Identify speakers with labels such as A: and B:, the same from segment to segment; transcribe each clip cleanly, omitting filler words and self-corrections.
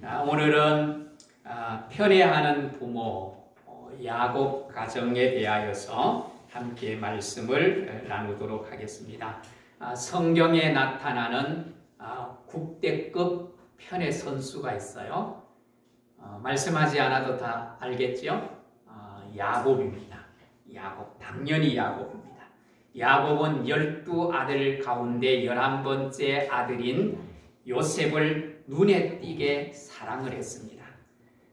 A: 오늘은 편애하는 부모 야곱 가정에 대하여서 함께 말씀을 나누도록 하겠습니다. 성경에 나타나는 국대급 편애 선수가 있어요. 말씀하지 않아도 다 알겠죠? 야곱입니다. 야곱, 당연히 야곱입니다. 야곱은 12아들 가운데 11번째 아들인 요셉을 눈에 띄게 사랑을 했습니다.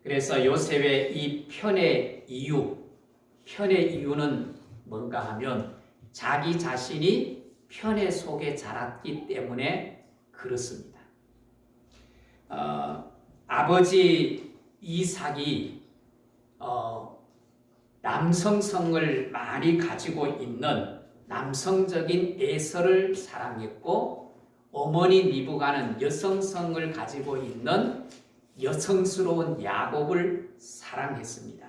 A: 그래서 요셉의 이 편의 이유는 뭔가 하면 자기 자신이 편의 속에 자랐기 때문에 그렇습니다. 아버지 이삭이 남성성을 많이 가지고 있는 남성적인 에서를 사랑했고, 어머니 리브가는 여성성을 가지고 있는 여성스러운 야곱을 사랑했습니다.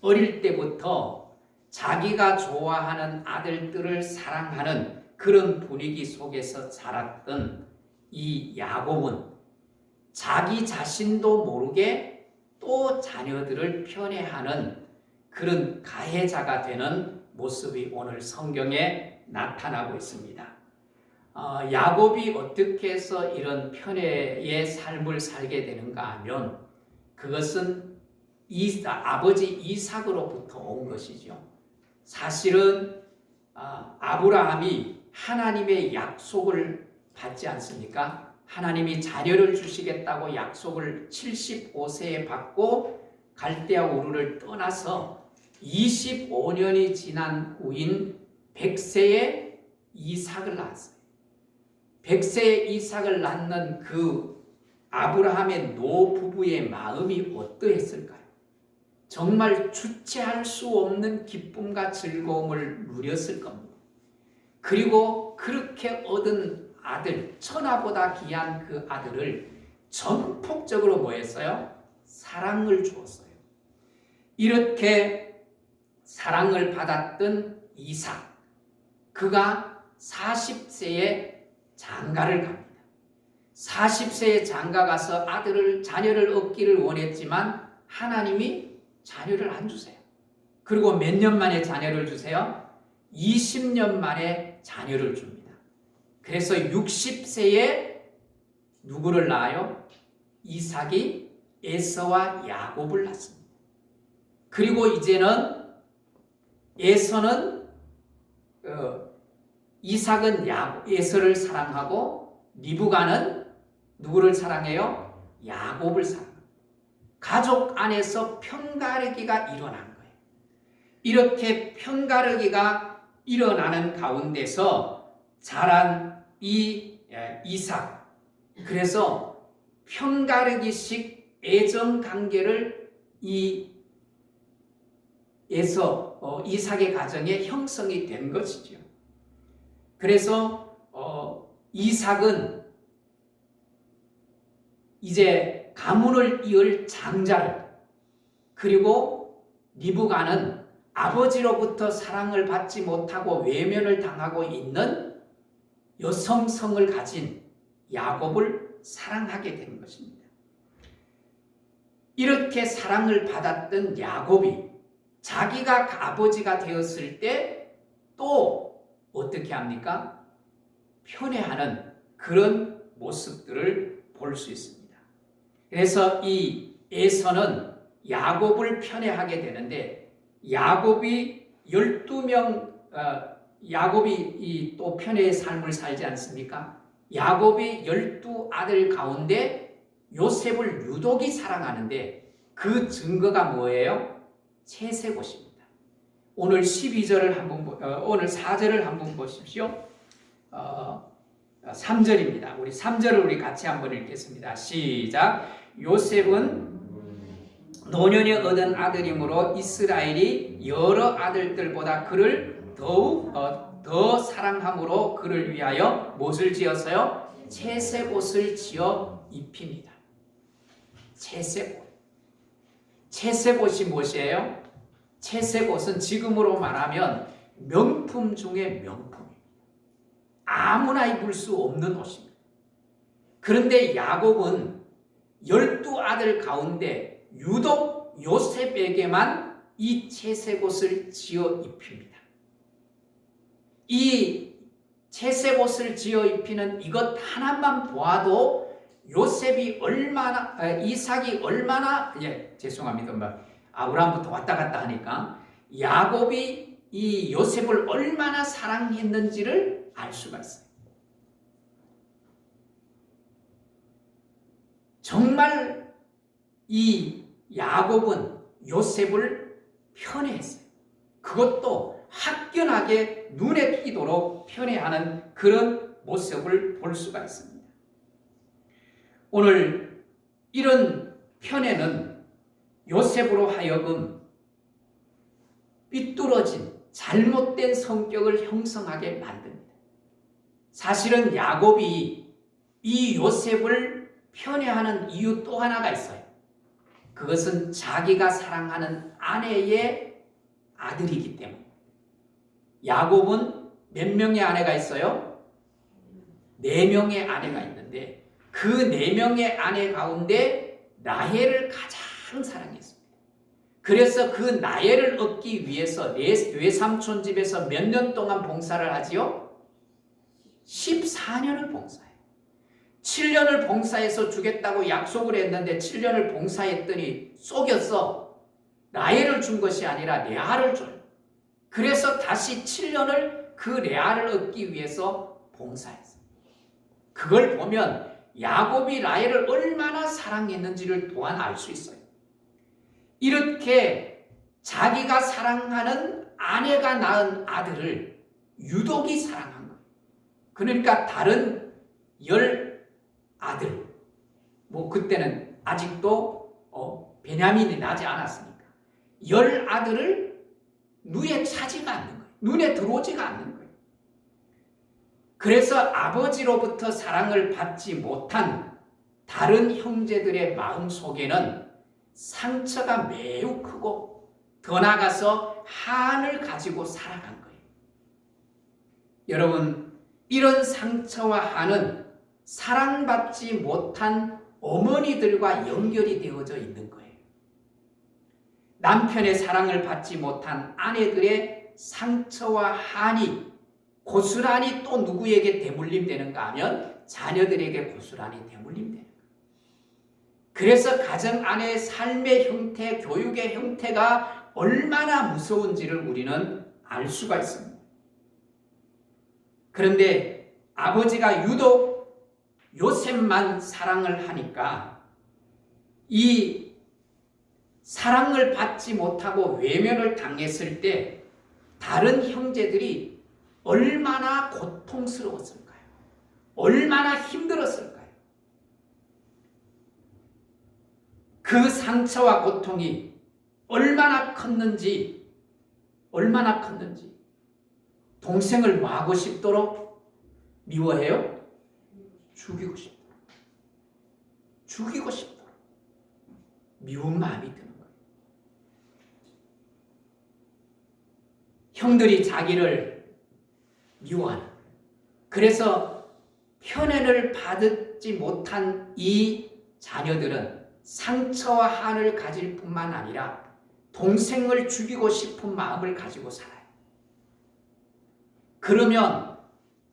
A: 어릴 때부터 자기가 좋아하는 아들들을 사랑하는 그런 분위기 속에서 자랐던 이 야곱은 자기 자신도 모르게 또 자녀들을 편애하는 그런 가해자가 되는 모습이 오늘 성경에 나타나고 있습니다. 야곱이 어떻게 해서 이런 편애의 삶을 살게 되는가 하면 그것은 아버지 이삭으로부터 온 것이죠. 사실은 아브라함이 하나님의 약속을 받지 않습니까? 하나님이 자녀를 주시겠다고 약속을 75세에 받고 갈대아 우르를 떠나서 25년이 지난 후인 100세에 이삭을 낳았어요. 100세에 이삭을 낳는 그 아브라함의 노부부의 마음이 어떠했을까요? 정말 주체할 수 없는 기쁨과 즐거움을 누렸을 겁니다. 그리고 그렇게 얻은 아들, 천하보다 귀한 그 아들을 전폭적으로 뭐 했어요? 사랑을 주었어요. 이렇게 사랑을 받았던 이삭, 그가 40세에 장가를 갑니다. 40세에 장가 가서 자녀를 얻기를 원했지만 하나님이 자녀를 안 주세요. 그리고 몇 년 만에 자녀를 주세요? 20년 만에 자녀를 줍니다. 그래서 60세에 누구를 낳아요? 이삭이 에서와 야곱을 낳습니다. 그리고 이제는 이삭은 에서를 사랑하고 리브가는 누구를 사랑해요? 야곱을 사랑합니다. 가족 안에서 편가르기가 일어난 거예요. 이렇게 편가르기가 일어나는 가운데서 자란 이 이삭, 그래서 편가르기식 애정 관계를 이삭의 가정에 형성이 된 것이죠. 그래서 이삭은 이제 가문을 이을 장자를, 그리고 리브가는 아버지로부터 사랑을 받지 못하고 외면을 당하고 있는 여성성을 가진 야곱을 사랑하게 된 것입니다. 이렇게 사랑을 받았던 야곱이 자기가 아버지가 되었을 때 또 어떻게 합니까? 편애하는 그런 모습들을 볼 수 있습니다. 그래서 이 에서는 야곱을 편애하게 되는데, 야곱이 12명, 야곱이 또 편애의 삶을 살지 않습니까? 야곱이 12아들 가운데 요셉을 유독이 사랑하는데 그 증거가 뭐예요? 채세봇입니다. 오늘 12절을 오늘 4절을 한번 보십시오. 3절입니다. 우리 3절을 우리 같이 한번 읽겠습니다. 시작. 요셉은 노년에 얻은 아들이므로 이스라엘이 여러 아들들보다 그를 더욱 더 사랑함으로 그를 위하여 무엇을 지었어요? 채세봇을 지어 입힙니다. 채세봇이 무엇이에요? 채세봇은 지금으로 말하면 명품 중에 명품입니다. 아무나 입을 수 없는 옷입니다. 그런데 야곱은 12 아들 가운데 유독 요셉에게만 이 채색옷을 지어 입힙니다. 이 채색옷을 지어 입히는 이것 하나만 보아도 요셉이 얼마나 이삭이 얼마나 죄송합니다. 아브라함부터 왔다 갔다 하니까 야곱이 이 요셉을 얼마나 사랑했는지를 알 수가 있어요. 정말 이 야곱은 요셉을 편애했어요. 그것도 확연하게 눈에 띄도록 편애하는 그런 모습을 볼 수가 있습니다. 오늘 이런 편애는 요셉으로 하여금 삐뚤어진 잘못된 성격을 형성하게 만듭니다. 사실은 야곱이 이 요셉을 편애하는 이유 또 하나가 있어요. 그것은 자기가 사랑하는 아내의 아들이기 때문에. 야곱은 몇 명의 아내가 있어요? 4명의 아내가 있는데 그 4명의 아내 가운데 라헬을 가장 사랑했습니다. 그래서 그 라헬을 얻기 위해서 외삼촌 집에서 몇 년 동안 봉사를 하지요? 14년을 봉사해요. 7년을 봉사해서 주겠다고 약속을 했는데 7년을 봉사했더니 속였어. 라헬을 준 것이 아니라 레아를 줘요. 그래서 다시 7년을 그 레아를 얻기 위해서 봉사했어요. 그걸 보면 야곱이 라헬을 얼마나 사랑했는지를 또한 알 수 있어요. 이렇게 자기가 사랑하는 아내가 낳은 아들을 유독이 사랑한 거예요. 그러니까 다른 10 아들, 그때는 아직도 베냐민이 나지 않았으니까 10 아들을 눈에 차지가 않는 거예요. 눈에 들어오지가 않는 거예요. 그래서 아버지로부터 사랑을 받지 못한 다른 형제들의 마음 속에는 상처가 매우 크고 더 나아가서 한을 가지고 살아간 거예요. 여러분, 이런 상처와 한은 사랑받지 못한 어머니들과 연결이 되어져 있는 거예요. 남편의 사랑을 받지 못한 아내들의 상처와 한이 고스란히 또 누구에게 대물림되는가 하면 자녀들에게 고스란히 대물림되는 거예요. 그래서 가정 안의 삶의 형태, 교육의 형태가 얼마나 무서운지를 우리는 알 수가 있습니다. 그런데 아버지가 유독 요셉만 사랑을 하니까 이 사랑을 받지 못하고 외면을 당했을 때 다른 형제들이 얼마나 고통스러웠을까요? 얼마나 힘들었을까요? 그 상처와 고통이 얼마나 컸는지 동생을 뭐하고 싶도록 미워해요? 죽이고 싶도록 미운 마음이 드는 거예요. 형들이 자기를 미워하는 거예요. 그래서 편애를 받지 못한 이 자녀들은 상처와 한을 가질 뿐만 아니라 동생을 죽이고 싶은 마음을 가지고 살아요. 그러면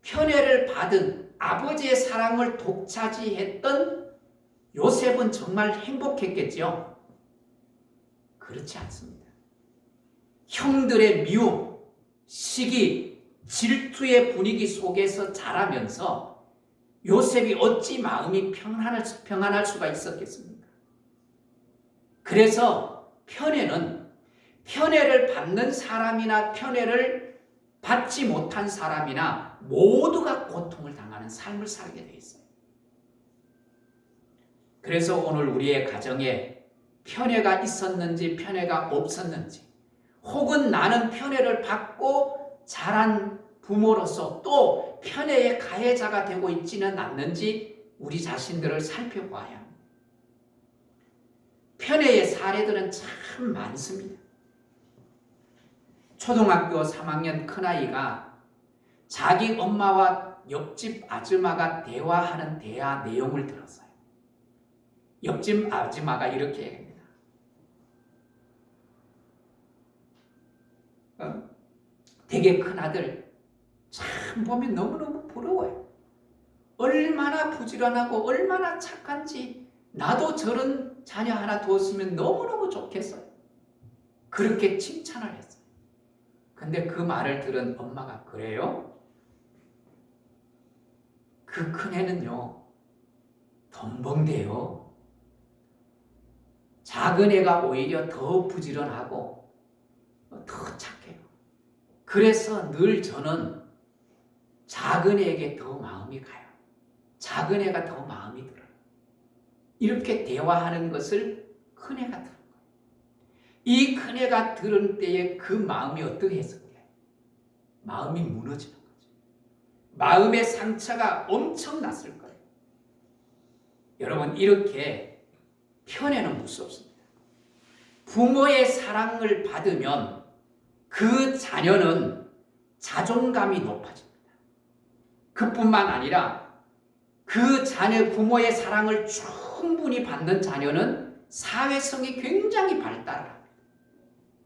A: 편애를 받은 아버지의 사랑을 독차지했던 요셉은 정말 행복했겠죠? 그렇지 않습니다. 형들의 미움, 시기, 질투의 분위기 속에서 자라면서 요셉이 어찌 마음이 평안할 수가 있었겠습니까? 그래서 편애를 받는 사람이나 편애를 받지 못한 사람이나 모두가 고통을 당하는 삶을 살게 돼 있어요. 그래서 오늘 우리의 가정에 편애가 있었는지 편애가 없었는지, 혹은 나는 편애를 받고 자란 부모로서 또 편애의 가해자가 되고 있지는 않는지 우리 자신들을 살펴봐야 합니다. 편애의 사례들은 참 많습니다. 초등학교 3학년 큰아이가 자기 엄마와 옆집 아줌마가 대화하는 대화 내용을 들었어요. 옆집 아줌마가 이렇게 얘기합니다. 되게 큰 아들 참 보면 너무너무 부러워요. 얼마나 부지런하고 얼마나 착한지 나도 저런 자녀 하나 두었으면 너무너무 좋겠어요. 그렇게 칭찬을 했어요. 근데 그 말을 들은 엄마가 그래요? 그 큰애는요 덤벙대요. 작은 애가 오히려 더 부지런하고 더 착해요. 그래서 늘 저는 작은 애에게 더 마음이 가요. 작은 애가 더 마음이 들어요. 이렇게 대화하는 것을 큰애가 들은 거예요. 이 큰애가 들은 때에 그 마음이 어떻게 했을까요? 마음이 무너지는 거죠. 마음의 상처가 엄청 났을 거예요. 여러분 이렇게 편애는 무섭습니다. 부모의 사랑을 받으면 그 자녀는 자존감이 높아집니다. 그뿐만 아니라 그 자녀 부모의 사랑을 충분히 받는 자녀는 사회성이 굉장히 발달합니다.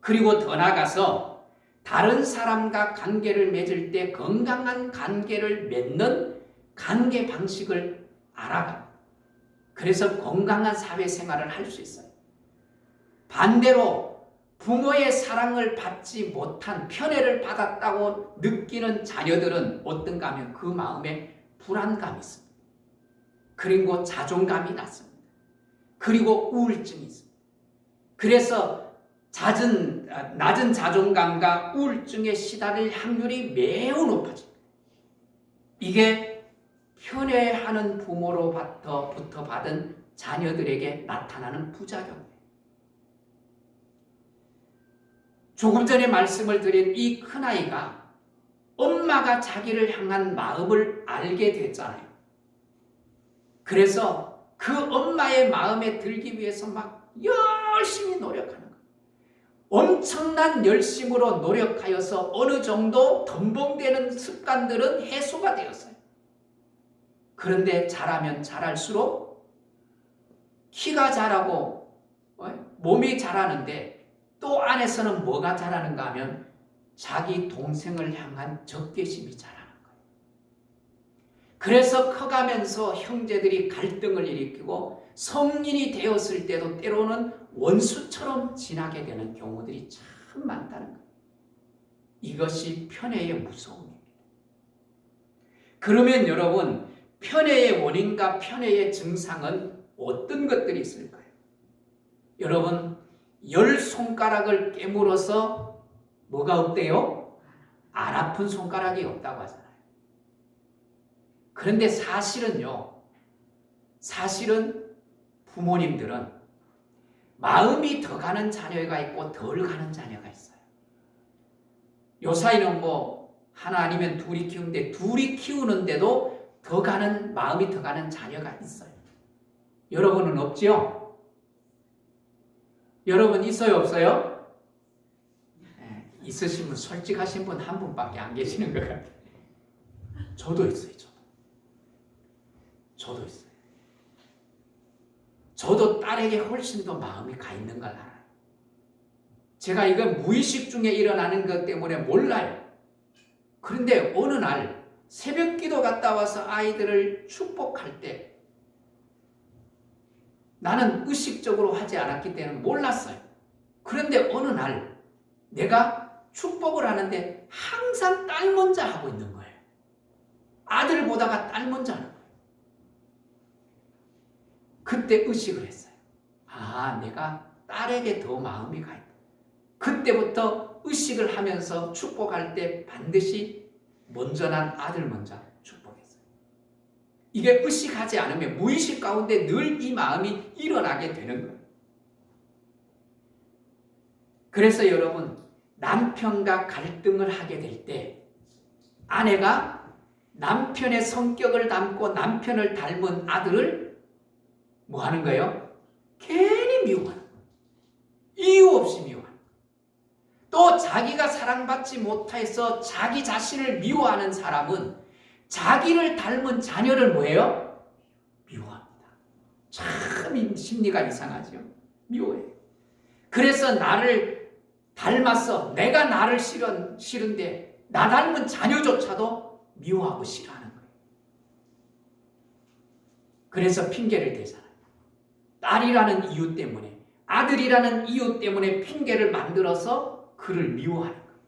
A: 그리고 더 나아가서 다른 사람과 관계를 맺을 때 건강한 관계를 맺는 관계 방식을 알아갑니다. 그래서 건강한 사회생활을 할 수 있어요. 반대로 부모의 사랑을 받지 못한 편애를 받았다고 느끼는 자녀들은 어떤가 하면 그 마음에 불안감이 있습니다. 그리고 자존감이 낮습니다. 그리고 우울증이 있습니다. 그래서 낮은 자존감과 우울증에 시달릴 확률이 매우 높아집니다. 이게 편애하는 부모로부터 받은 자녀들에게 나타나는 부작용이에요. 조금 전에 말씀을 드린 이 큰아이가 엄마가 자기를 향한 마음을 알게 됐잖아요. 그래서 그 엄마의 마음에 들기 위해서 막 열심히 노력하는 거예요. 엄청난 열심으로 노력하여서 어느 정도 덤벙대는 습관들은 해소가 되었어요. 그런데 자라면 자랄수록 키가 자라고 몸이 자라는데 또 안에서는 뭐가 자라는가 하면 자기 동생을 향한 적개심이 자라는 거예요. 그래서 커가면서 형제들이 갈등을 일으키고 성인이 되었을 때도 때로는 원수처럼 지나게 되는 경우들이 참 많다는 거예요. 이것이 편애의 무서움입니다. 그러면 여러분 편애의 원인과 편애의 증상은 어떤 것들이 있을까요? 여러분 10손가락을 깨물어서 뭐가 없대요? 안 아픈 손가락이 없다고 하잖아요. 그런데 사실은 부모님들은 마음이 더 가는 자녀가 있고 덜 가는 자녀가 있어요. 요 사이는 하나 아니면 둘이 키우는데 둘이 키우는데도 마음이 더 가는 자녀가 있어요. 여러분은 없죠? 여러분 있어요, 없어요? 있으시면 솔직하신 분 한 분밖에 안 계시는 것 같아요. 저도 있어요. 저도 있어요. 저도 딸에게 훨씬 더 마음이 가 있는 걸 알아요. 제가 이건 무의식 중에 일어나는 것 때문에 몰라요. 그런데 어느 날 새벽 기도 갔다 와서 아이들을 축복할 때 나는 의식적으로 하지 않았기 때문에 몰랐어요. 그런데 어느 날 내가 축복을 하는데 항상 딸 먼저 하고 있는 거예요. 아들 보다가 딸 먼저 하는 거예요. 그때 의식을 했어요. 내가 딸에게 더 마음이 가 있다. 그때부터 의식을 하면서 축복할 때 반드시 먼저 난 아들 먼저 축복했어요. 이게 의식하지 않으면 무의식 가운데 늘 이 마음이 일어나게 되는 거예요. 그래서 여러분 남편과 갈등을 하게 될 때 아내가 남편의 성격을 닮고 남편을 닮은 아들을 뭐 하는 거예요? 괜히 미워하는 거예요. 이유 없이 미워하는 거예요. 또 자기가 사랑받지 못해서 자기 자신을 미워하는 사람은 자기를 닮은 자녀를 뭐예요? 미워합니다. 참 참 심리가 이상하죠. 미워해. 그래서 나를 닮았어. 내가 나를 싫은데 나 닮은 자녀조차도 미워하고 싫어하는 거예요. 그래서 핑계를 대잖아요. 딸이라는 이유 때문에, 아들이라는 이유 때문에 핑계를 만들어서 그를 미워하는 거예요.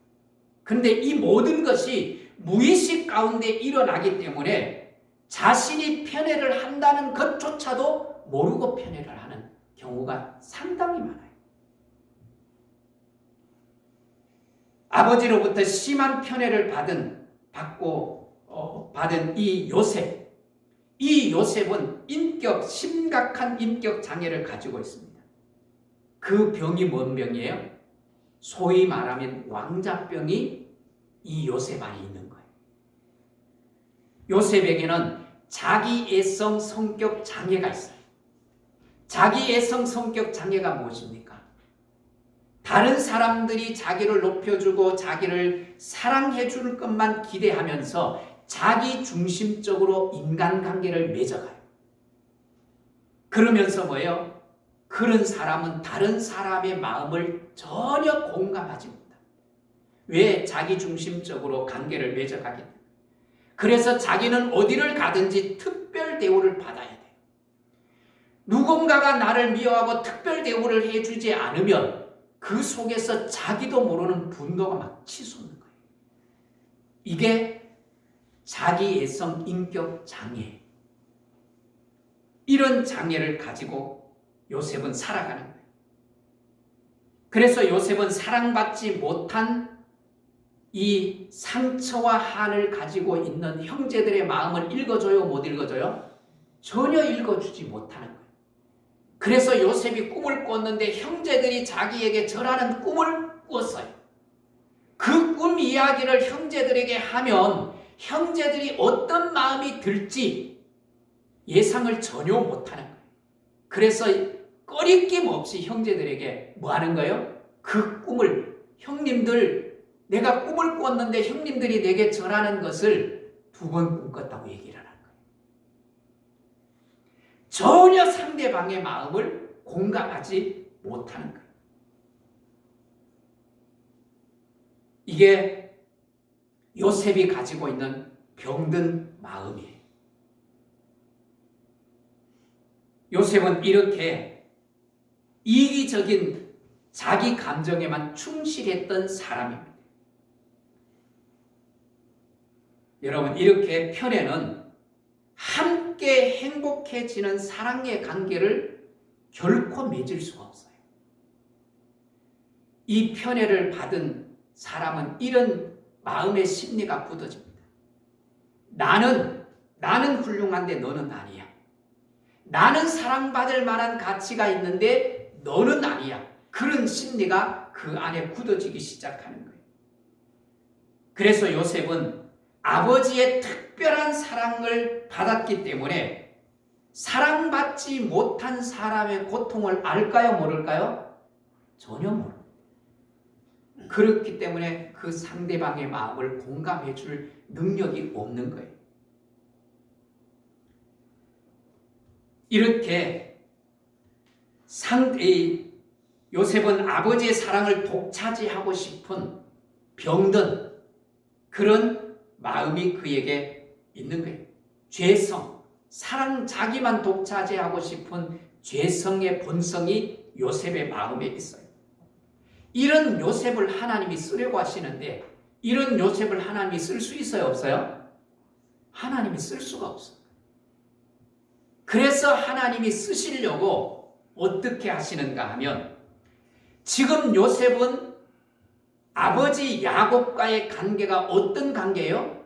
A: 그런데 이 모든 것이 무의식 가운데 일어나기 때문에 자신이 편애를 한다는 것조차도 모르고 편애를 하는 경우가 상당히 많아요. 아버지로부터 심한 편애를 받은 이 요셉. 이 요셉은 심각한 인격 장애를 가지고 있습니다. 그 병이 뭔 병이에요? 소위 말하면 왕자병이 이 요셉 안에 있는 거예요. 요셉에게는 자기애성 성격 장애가 있어요. 자기애성 성격 장애가 무엇입니까? 다른 사람들이 자기를 높여주고 자기를 사랑해 줄 것만 기대하면서 자기 중심적으로 인간관계를 맺어가요. 그러면서 뭐예요? 그런 사람은 다른 사람의 마음을 전혀 공감하지 못합니다. 왜? 자기 중심적으로 관계를 맺어가기 때문에. 그래서 자기는 어디를 가든지 특별 대우를 받아야 돼요. 누군가가 나를 미워하고 특별 대우를 해주지 않으면 그 속에서 자기도 모르는 분노가 막 치솟는 거예요. 이게 자기애성 인격 장애. 이런 장애를 가지고 요셉은 살아가는 거예요. 그래서 요셉은 사랑받지 못한 이 상처와 한을 가지고 있는 형제들의 마음을 읽어줘요? 못 읽어줘요? 전혀 읽어주지 못하는 거예요. 그래서 요셉이 꿈을 꿨는데 형제들이 자기에게 절하는 꿈을 꿨어요. 그 꿈 이야기를 형제들에게 하면 형제들이 어떤 마음이 들지 예상을 전혀 못하는 거예요. 그래서 꺼리낌 없이 형제들에게 뭐 하는 거예요? 그 꿈을 형님들 내가 꿈을 꿨는데 형님들이 내게 전하는 것을 2번 꿈꿨다고 얘기를 하는 거예요. 전혀 상대방의 마음을 공감하지 못하는 거예요. 이게 요셉이 가지고 있는 병든 마음이에요. 요셉은 이렇게 이기적인 자기 감정에만 충실했던 사람입니다. 여러분, 이렇게 편애는 함께 행복해지는 사랑의 관계를 결코 맺을 수가 없어요. 이 편애를 받은 사람은 이런 마음의 심리가 굳어집니다. 나는 훌륭한데 너는 아니야. 나는 사랑받을 만한 가치가 있는데 너는 아니야. 그런 심리가 그 안에 굳어지기 시작하는 거예요. 그래서 요셉은 아버지의 특별한 사랑을 받았기 때문에 사랑받지 못한 사람의 고통을 알까요? 모를까요? 전혀 모릅니다. 그렇기 때문에 그 상대방의 마음을 공감해 줄 능력이 없는 거예요. 이렇게 요셉은 아버지의 사랑을 독차지하고 싶은 병든 그런 마음이 그에게 있는 거예요. 죄성, 자기만 독차지하고 싶은 죄성의 본성이 요셉의 마음에 있어요. 이런 요셉을 하나님이 쓰려고 하시는데 이런 요셉을 하나님이 쓸 수 있어요? 없어요? 하나님이 쓸 수가 없어요. 그래서 하나님이 쓰시려고 어떻게 하시는가 하면 지금 요셉은 아버지 야곱과의 관계가 어떤 관계예요?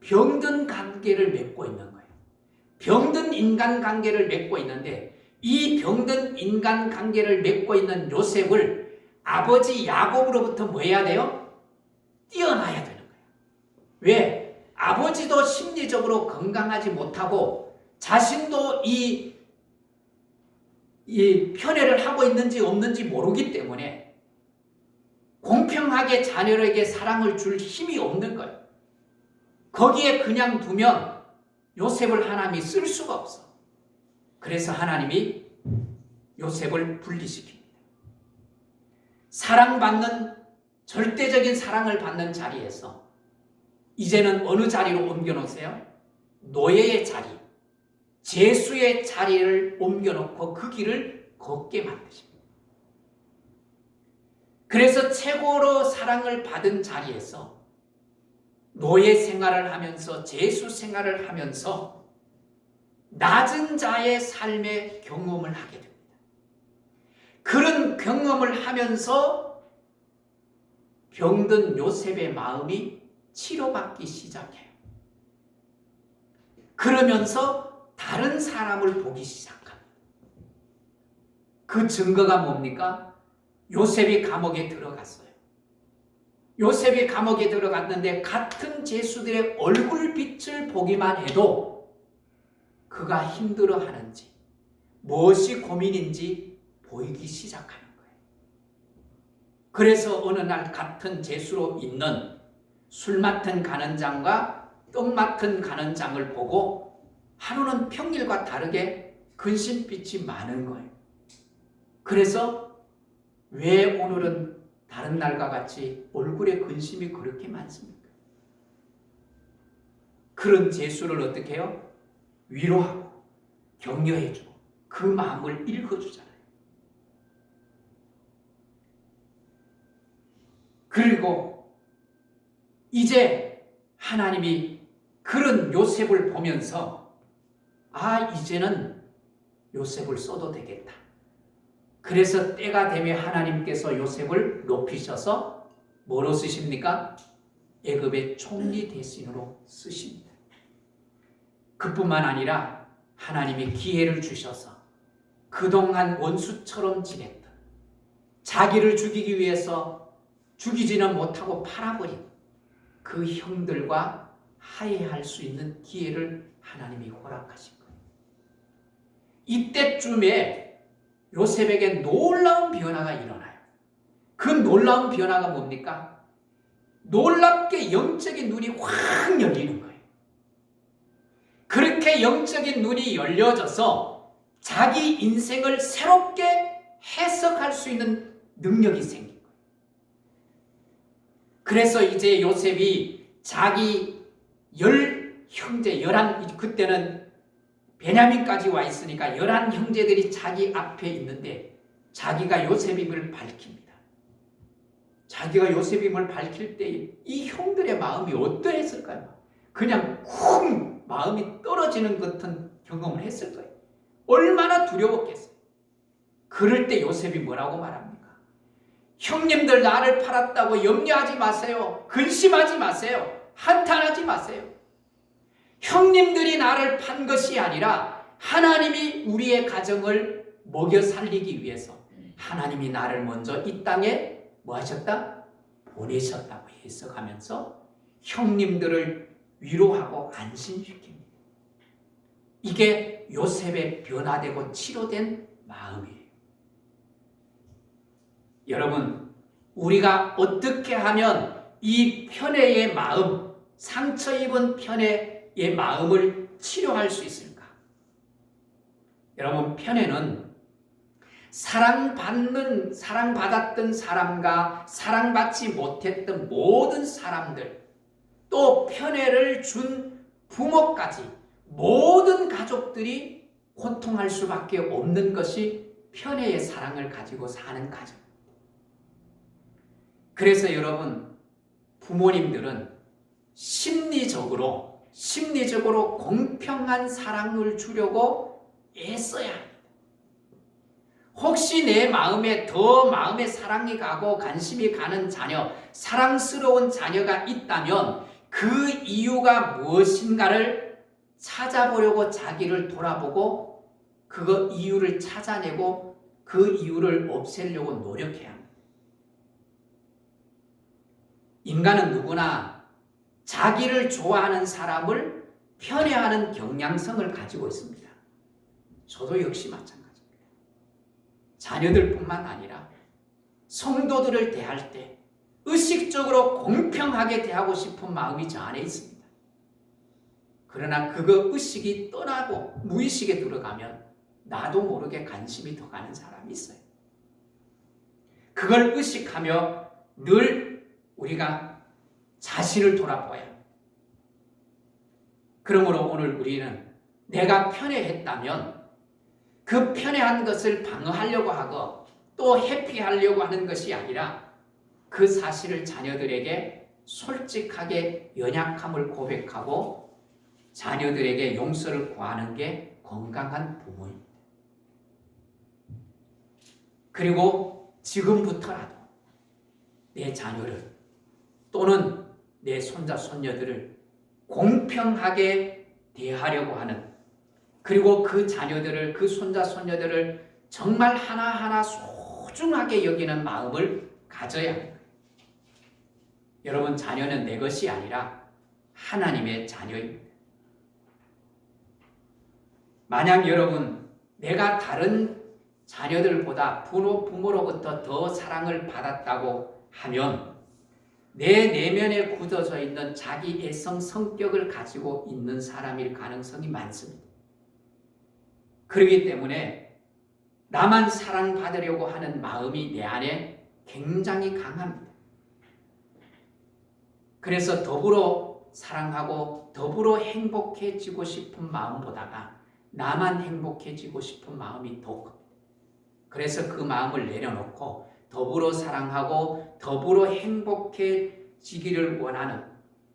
A: 병든 관계를 맺고 있는 거예요. 병든 인간관계를 맺고 있는데 이 병든 인간관계를 맺고 있는 요셉을 아버지 야곱으로부터 뭐 해야 돼요? 떼어놔야 되는 거예요. 왜? 아버지도 심리적으로 건강하지 못하고 자신도 이 편애를 하고 있는지 없는지 모르기 때문에 공평하게 자녀에게 사랑을 줄 힘이 없는 거예요. 거기에 그냥 두면 요셉을 하나님이 쓸 수가 없어. 그래서 하나님이 요셉을 분리시킵니다. 사랑받는, 절대적인 사랑을 받는 자리에서 이제는 어느 자리로 옮겨놓으세요? 노예의 자리, 죄수의 자리를 옮겨놓고 그 길을 걷게 만드십니다. 그래서 최고로 사랑을 받은 자리에서 노예 생활을 하면서, 죄수 생활을 하면서 낮은 자의 삶의 경험을 하게 됩니다. 그런 경험을 하면서 병든 요셉의 마음이 치료받기 시작해요. 그러면서 다른 사람을 보기 시작합니다. 그 증거가 뭡니까? 요셉이 감옥에 들어갔어요. 요셉이 감옥에 들어갔는데 같은 죄수들의 얼굴빛을 보기만 해도 그가 힘들어하는지, 무엇이 고민인지 보이기 시작하는 거예요. 그래서 어느 날 같은 죄수로 있는 술 맡은 간원장과 떡 맡은 간원장을 보고 하루는 평일과 다르게 근심빛이 많은 거예요. 그래서 왜 오늘은 다른 날과 같이 얼굴에 근심이 그렇게 많습니까? 그런 죄수를 어떻게 해요? 위로하고 격려해주고 그 마음을 읽어주잖아요. 그리고 이제 하나님이 그런 요셉을 보면서 이제는 요셉을 써도 되겠다. 그래서 때가 되면 하나님께서 요셉을 높이셔서 뭐로 쓰십니까? 애굽의 총리 대신으로 쓰십니다. 그뿐만 아니라 하나님이 기회를 주셔서 그동안 원수처럼 지냈던, 자기를 죽이기 위해서 죽이지는 못하고 팔아버린 그 형들과 화해할 수 있는 기회를 하나님이 허락하신 거예요. 이때쯤에 요셉에게 놀라운 변화가 일어나요. 그 놀라운 변화가 뭡니까? 놀랍게 영적인 눈이 확 열리는 거예요. 그렇게 영적인 눈이 열려져서 자기 인생을 새롭게 해석할 수 있는 능력이 생긴 거예요. 그래서 이제 요셉이 자기 10형제, 그때는 베냐민까지 와 있으니까 11형제들이 자기 앞에 있는데 자기가 요셉임을 밝힙니다. 자기가 요셉임을 밝힐 때 이 형들의 마음이 어떠했을까요? 그냥 쿵 마음이 떨어지는 것 같은 경험을 했을 거예요. 얼마나 두려웠겠어요. 그럴 때 요셉이 뭐라고 말합니까? 형님들 나를 팔았다고 염려하지 마세요. 근심하지 마세요. 한탄하지 마세요. 형님들이 나를 판 것이 아니라 하나님이 우리의 가정을 먹여 살리기 위해서 하나님이 나를 먼저 이 땅에 뭐 하셨다? 보내셨다고 해석하면서 형님들을 위로하고 안심시킵니다. 이게 요셉의 변화되고 치료된 마음이에요. 여러분, 우리가 어떻게 하면 이 편애의 마음, 상처 입은 편애의 마음을 치료할 수 있을까? 여러분, 편애는 사랑받았던 사람과 사랑받지 못했던 모든 사람들, 또 편애를 준 부모까지 모든 가족들이 고통할 수밖에 없는 것이 편애의 사랑을 가지고 사는 가정. 그래서 여러분, 부모님들은 심리적으로 공평한 사랑을 주려고 애써야 합니다. 혹시 내 마음에 마음에 사랑이 가고 관심이 가는 자녀, 사랑스러운 자녀가 있다면 그 이유가 무엇인가를 찾아보려고 자기를 돌아보고 그 이유를 찾아내고 그 이유를 없애려고 노력해야 합니다. 인간은 누구나 자기를 좋아하는 사람을 편애하는 경향성을 가지고 있습니다. 저도 역시 마찬가지입니다. 자녀들뿐만 아니라 성도들을 대할 때 의식적으로 공평하게 대하고 싶은 마음이 저 안에 있습니다. 그러나 그거 의식이 떠나고 무의식에 들어가면 나도 모르게 관심이 더 가는 사람이 있어요. 그걸 의식하며 늘 우리가 자신을 돌아보아야 합니다. 그러므로 오늘 우리는 내가 편애했다면 그 편애한 것을 방어하려고 하고 또 회피하려고 하는 것이 아니라 그 사실을 자녀들에게 솔직하게 연약함을 고백하고 자녀들에게 용서를 구하는 게 건강한 부모입니다. 그리고 지금부터라도 내 자녀를 또는 내 손자, 손녀들을 공평하게 대하려고 하는, 그리고 그 자녀들을, 그 손자, 손녀들을 정말 하나하나 소중하게 여기는 마음을 가져야 합니다. 여러분, 자녀는 내 것이 아니라 하나님의 자녀입니다. 만약 여러분, 내가 다른 자녀들보다 부모로부터 더 사랑을 받았다고 하면 내 내면에 굳어져 있는 자기 애성 성격을 가지고 있는 사람일 가능성이 많습니다. 그렇기 때문에 나만 사랑받으려고 하는 마음이 내 안에 굉장히 강합니다. 그래서 더불어 사랑하고 더불어 행복해지고 싶은 마음보다가 나만 행복해지고 싶은 마음이 더 큽니다. 그래서 그 마음을 내려놓고 더불어 사랑하고 더불어 행복해지기를 원하는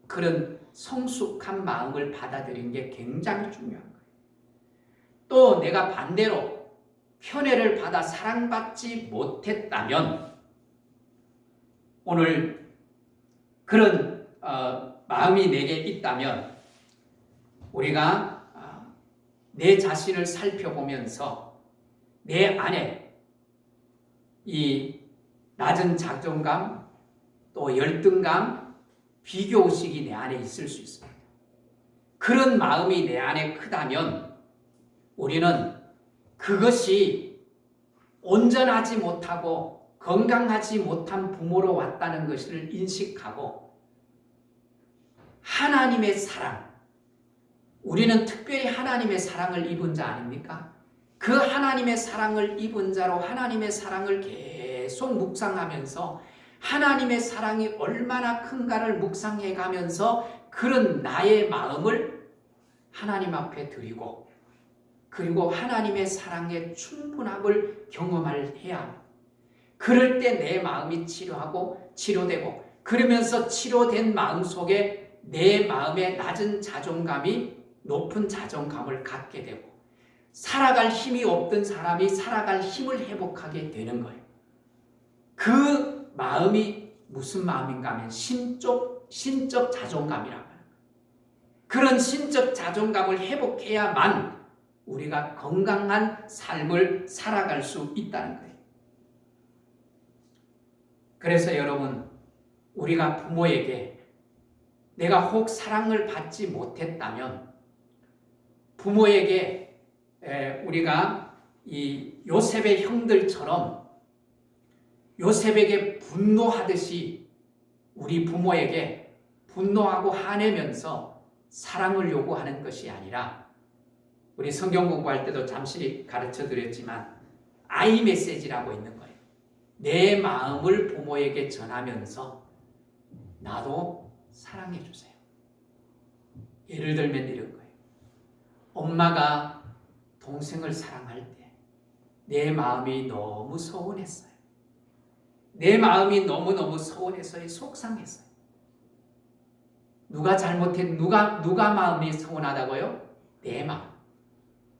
A: 그런 성숙한 마음을 받아들이는 게 굉장히 중요한 거예요. 또 내가 반대로 편애를 받아 사랑받지 못했다면 오늘 그런 마음이 내게 있다면 우리가 내 자신을 살펴보면서 내 안에 이 낮은 자존감, 또 열등감, 비교의식이 내 안에 있을 수 있습니다. 그런 마음이 내 안에 크다면 우리는 그것이 온전하지 못하고 건강하지 못한 부모로 왔다는 것을 인식하고 하나님의 사랑, 우리는 특별히 하나님의 사랑을 입은 자 아닙니까? 그 하나님의 사랑을 입은 자로 하나님의 사랑을 계속 묵상하면서 하나님의 사랑이 얼마나 큰가를 묵상해 가면서 그런 나의 마음을 하나님 앞에 드리고 그리고 하나님의 사랑의 충분함을 경험해야 합니다. 그럴 때 내 마음이 치료되고 그러면서 치료된 마음 속에 내 마음의 낮은 자존감이 높은 자존감을 갖게 되고 살아갈 힘이 없던 사람이 살아갈 힘을 회복하게 되는 거예요. 그 마음이 무슨 마음인가 하면 신적 자존감이라고 하는 거예요. 그런 신적 자존감을 회복해야만 우리가 건강한 삶을 살아갈 수 있다는 거예요. 그래서 여러분, 우리가 부모에게 내가 혹 사랑을 받지 못했다면 부모에게 우리가 이 요셉의 형들처럼 요셉에게 분노하듯이 우리 부모에게 분노하고 화내면서 사랑을 요구하는 것이 아니라 우리 성경 공부할 때도 잠시 가르쳐 드렸지만 아이 메시지라고 있는 거예요. 내 마음을 부모에게 전하면서 나도 사랑해 주세요. 예를 들면 이런 거예요. 엄마가 동생을 사랑할 때 내 마음이 너무 서운했어요. 내 마음이 너무너무 서운해서 속상했어요. 누가 잘못했, 누가 마음이 서운하다고요? 내 마음.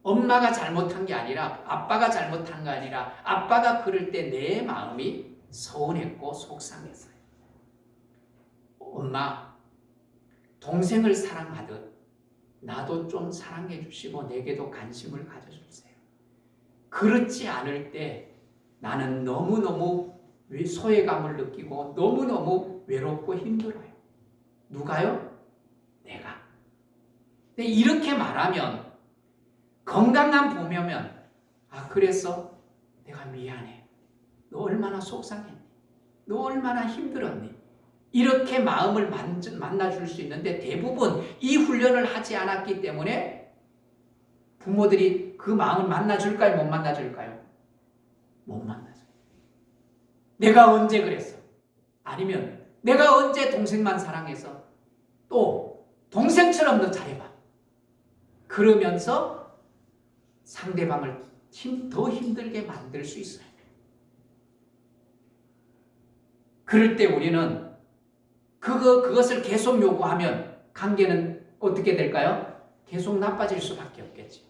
A: 엄마가 잘못한 게 아니라 아빠가 잘못한 게 아니라 아빠가 그럴 때 내 마음이 서운했고 속상했어요. 엄마, 동생을 사랑하듯 나도 좀 사랑해 주시고 내게도 관심을 가져주세요. 그렇지 않을 때 나는 너무너무 소외감을 느끼고 너무너무 외롭고 힘들어요. 누가요? 내가. 근데 이렇게 말하면 건강한 부모면 그래서 내가 미안해. 너 얼마나 속상했니? 너 얼마나 힘들었니? 이렇게 마음을 만나줄 수 있는데 대부분 이 훈련을 하지 않았기 때문에 부모들이 그 마음을 만나줄까요? 못 만나줄까요? 못 만나줘. 내가 언제 그랬어? 아니면 내가 언제 동생만 사랑해서 또 동생처럼 너 잘해봐. 그러면서 상대방을 더 힘들게 만들 수 있어요. 그럴 때 우리는 그것을 계속 요구하면 관계는 어떻게 될까요? 계속 나빠질 수밖에 없겠죠.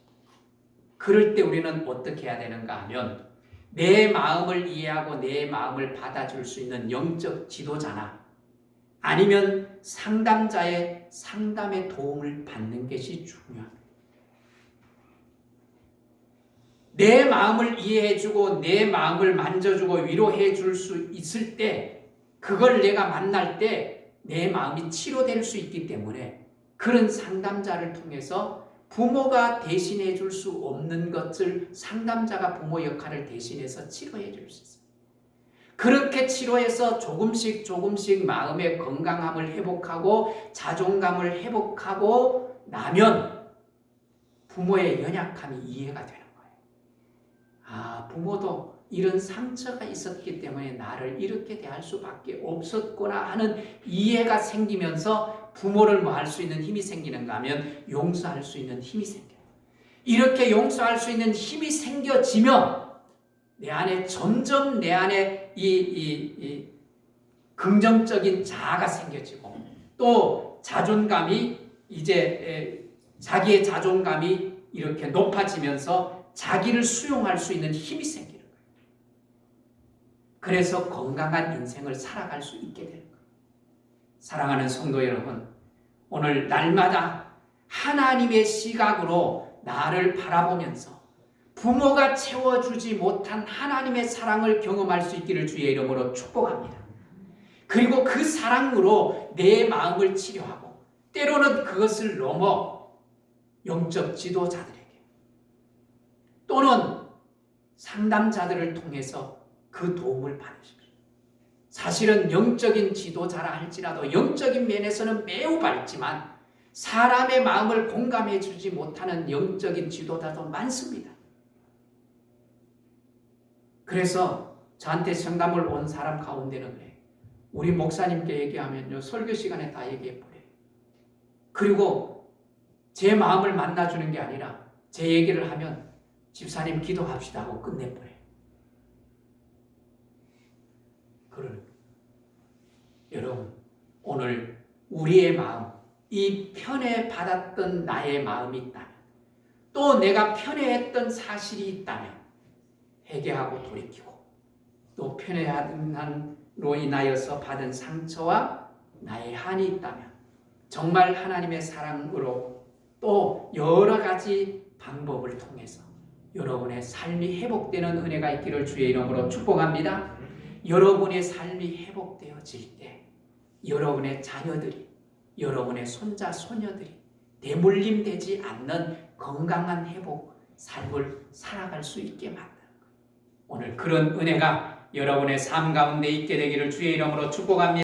A: 그럴 때 우리는 어떻게 해야 되는가 하면 내 마음을 이해하고 내 마음을 받아줄 수 있는 영적 지도자나 아니면 상담자의 상담의 도움을 받는 것이 중요합니다. 내 마음을 이해해주고 내 마음을 만져주고 위로해줄 수 있을 때 그걸 내가 만날 때 내 마음이 치료될 수 있기 때문에 그런 상담자를 통해서 부모가 대신해 줄 수 없는 것을 상담자가 부모 역할을 대신해서 치료해 줄 수 있어요. 그렇게 치료해서 조금씩 마음의 건강함을 회복하고 자존감을 회복하고 나면 부모의 연약함이 이해가 되는 거예요. 아, 부모도 이런 상처가 있었기 때문에 나를 이렇게 대할 수밖에 없었구나 하는 이해가 생기면서 부모를 뭐 할 수 있는 힘이 생기는가 하면 용서할 수 있는 힘이 생겨요. 이렇게 용서할 수 있는 힘이 생겨지면 내 안에 점점 내 안에 이 긍정적인 자아가 생겨지고 또 자존감이 이제 자기의 자존감이 이렇게 높아지면서 자기를 수용할 수 있는 힘이 생기는 거예요. 그래서 건강한 인생을 살아갈 수 있게 되는 거예요. 사랑하는 성도 여러분, 오늘 날마다 하나님의 시각으로 나를 바라보면서 부모가 채워주지 못한 하나님의 사랑을 경험할 수 있기를 주의 이름으로 축복합니다. 그리고 그 사랑으로 내 마음을 치료하고 때로는 그것을 넘어 영적 지도자들에게 또는 상담자들을 통해서 그 도움을 받으십시오. 사실은 영적인 지도자라 할지라도 영적인 면에서는 매우 밝지만 사람의 마음을 공감해 주지 못하는 영적인 지도자도 많습니다. 그래서 저한테 상담을 온 사람 가운데는 그래. 우리 목사님께 얘기하면요. 설교 시간에 다 얘기해 버려요. 그리고 제 마음을 만나주는 게 아니라 제 얘기를 하면 집사님 기도합시다 하고 끝내버려요. 여러분, 오늘 우리의 마음, 이 편애받았던 나의 마음이 있다면 또 내가 편애했던 사실이 있다면 회개하고 돌이키고 또 편애함으로 인하여서 받은 상처와 나의 한이 있다면 정말 하나님의 사랑으로 또 여러 가지 방법을 통해서 여러분의 삶이 회복되는 은혜가 있기를 주의 이름으로 축복합니다. 여러분의 삶이 회복되어질 때 여러분의 자녀들이, 여러분의 손자, 소녀들이 대물림되지 않는 건강한 회복 삶을 살아갈 수 있게 만드는 거예요. 오늘 그런 은혜가 여러분의 삶 가운데 있게 되기를 주의 이름으로 축복합니다.